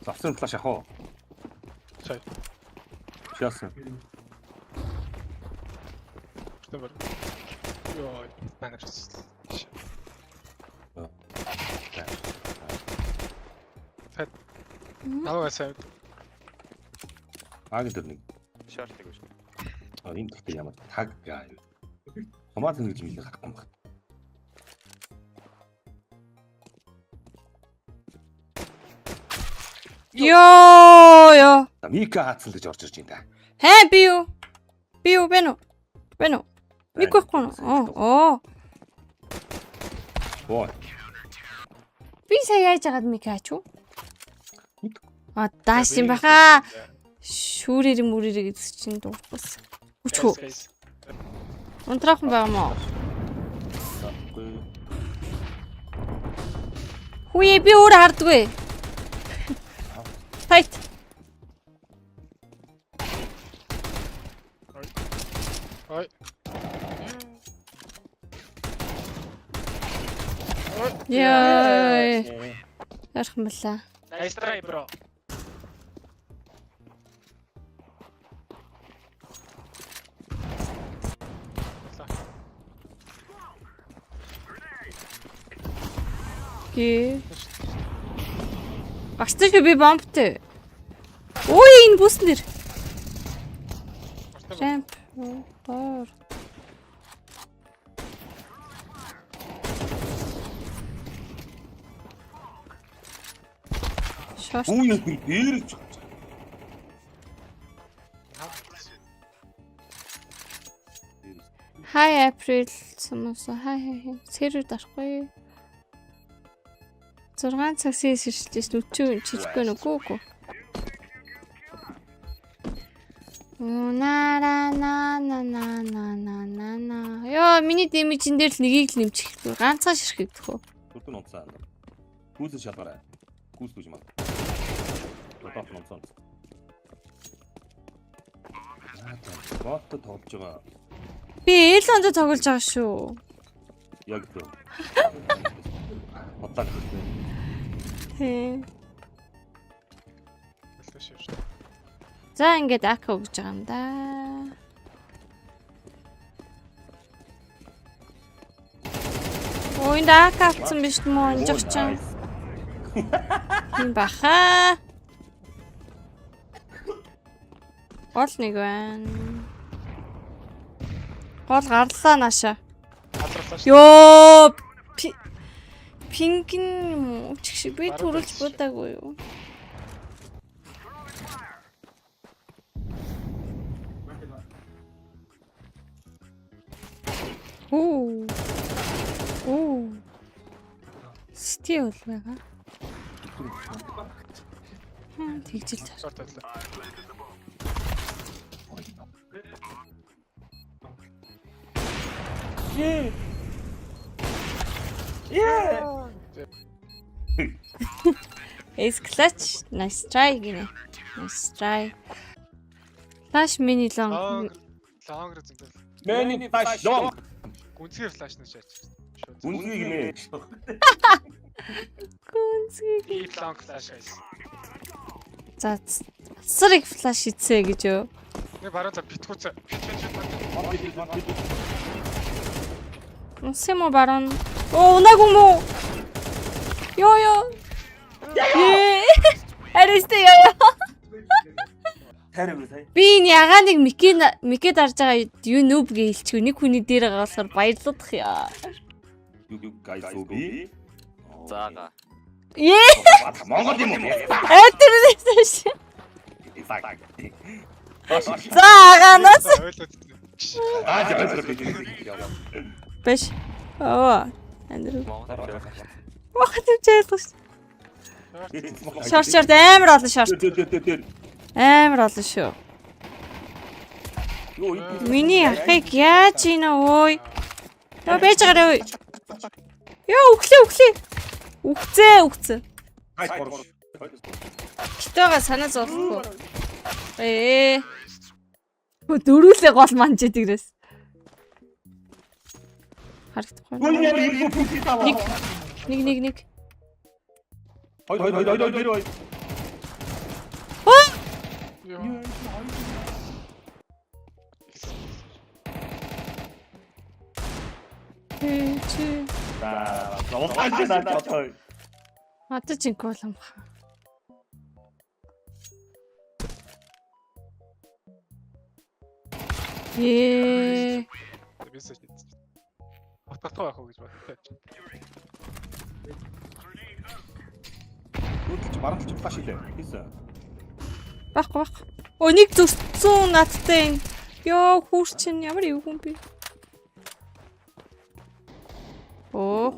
Завсан флаш яах вэ? Цай. Яасан. Штабар. Йоо, манагс. Тэт. Аваа сая. Агийн дээр нэг. Шортыг биш. Энэ гэхдээ ямар таг яа. Хамаат нэг юм харахгүй байна. Ёо. Мика хаацсан гэж орж ирж байна. Хэ би юу? Би юу бэ нөө? Бэ нөө? Мико коно. Оо. Боо. Би сая яаж яагаад мика ачуу? А дааш юм баха. Шүүрээр мүрээрээ гэж чинь дууссан. Үчхүү. Унтраахан байгаа мó. Хүйе би өөр хардгүй. Хайт. Ой. Яа. Ярах юм бэлээ. Nice try, bro. Гээ. Багцтай би бомбтэй. Ой энэ бүсэн дэр. Рамп. Боор. Шаш. Үгүй би дээрч. Hi April самса хай. Сэрэр дарахгүй. 6 цагийн сэрчээс нүчүү чижгүй нүггүй. На. Ёо, миний дэмэжин дээр л нэгийг л нэмчих хэрэгтэй. Ганцхан ширхэгдэх үү? Бүртэн унцсан. Гүйс шалгараа. Гүйс дүүж маа. Тотох унцсан. Бот тоглож байгаа. Би эл онд тоглож байгаа шүү. Яг тэр. Бодлоо. Хээ. За ингээд ака өгж байгаа юм да. Ой энэ ака авсан биш мó энэ жогчон. Юм баха. Гол нэг байна. Гол гарлаа наашаа. Ёо. Пинкин юм уу? Чигш би төрүүлж бодаагүй юу? Оо. Стил байгаа. Тэгжил таар. Yeah. Ace clutch. Nice try гинэ. Nice try. Flash mini long. Long гэдэг. Many flash long. Гүнзгий флаш нь шаач. Үнгийг нэ. Гүнзгий. Long flash guys. За сарыг флаш ицээ гэж юу? Нэг баруун за битгүүц. Семо барон. Оо унаагүй мó. Ёо. Аристэ ёо. Харин сая. Би энэ ягаа нэг микэ дарж байгаа юу нүб гэлчгүй нэг хүний дээр байгаа болохоор баярлуудах яа. You guys will be. Заага. Монгол юм уу? Тэрнээс. Зааганаас. Бэш. Оо. Андруу. Мохот чийлгс. Шорт амар олон шорт. Амар олон шүү. Миний ахыг яаж ийнэ ой. Яа бэж гараа ой. Яа өглөө. Үгцээ. Хитоога санаа зовлохгүй. Дөрүүлээ гол манж дээрээс. Харагдахгүй. Нэг. Хоёр. Ёо. Чи За, зовлоо. одоо чинь гол юм ба. Бис хийж. Баталгаа явах уу гэж бодлоо. Үгүй баруун талч флаш хийлээ. Хийсэн. Бах. Өө нэг зүсцэн надтай. Ёо хүүрч чинь ямар юу юм бэ? Оо.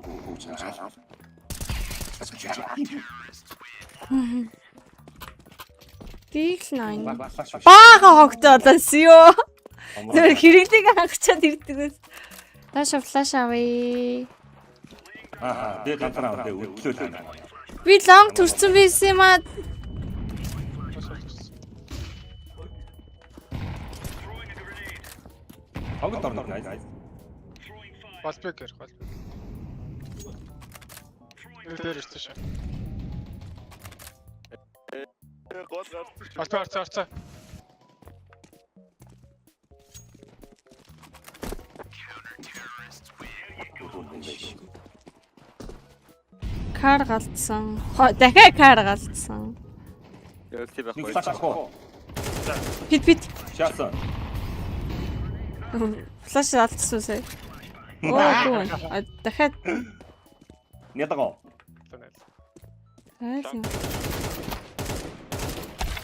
Дикнайн. Бага хогтоолоос ёо. Тэр хэрэглийг хагчаад ирдэг. Флаш авъя. Би ганцаараа өдлөө тань. Би лонг төрсөн байсан юм аа. Хогт орно найс. Балбекер. Тэр ирсэн шээ. Арцаа. Кар галцсан. Дахиад кар галцсан. Өлти Нэг байхгүй. флаш авах. Пит. Шаасан. Флаш алдсан сая. Оо. Дахиад Нятаго. Айлын.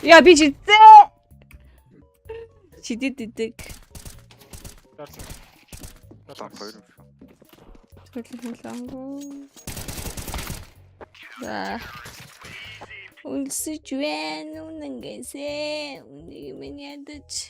Яа би чидээ. Чидэдэг. Дарсан. Хоёр. Төлөвлөнгөө. За. Үлсэж байна үнэнгээсээ. Үнийг минь ядаж.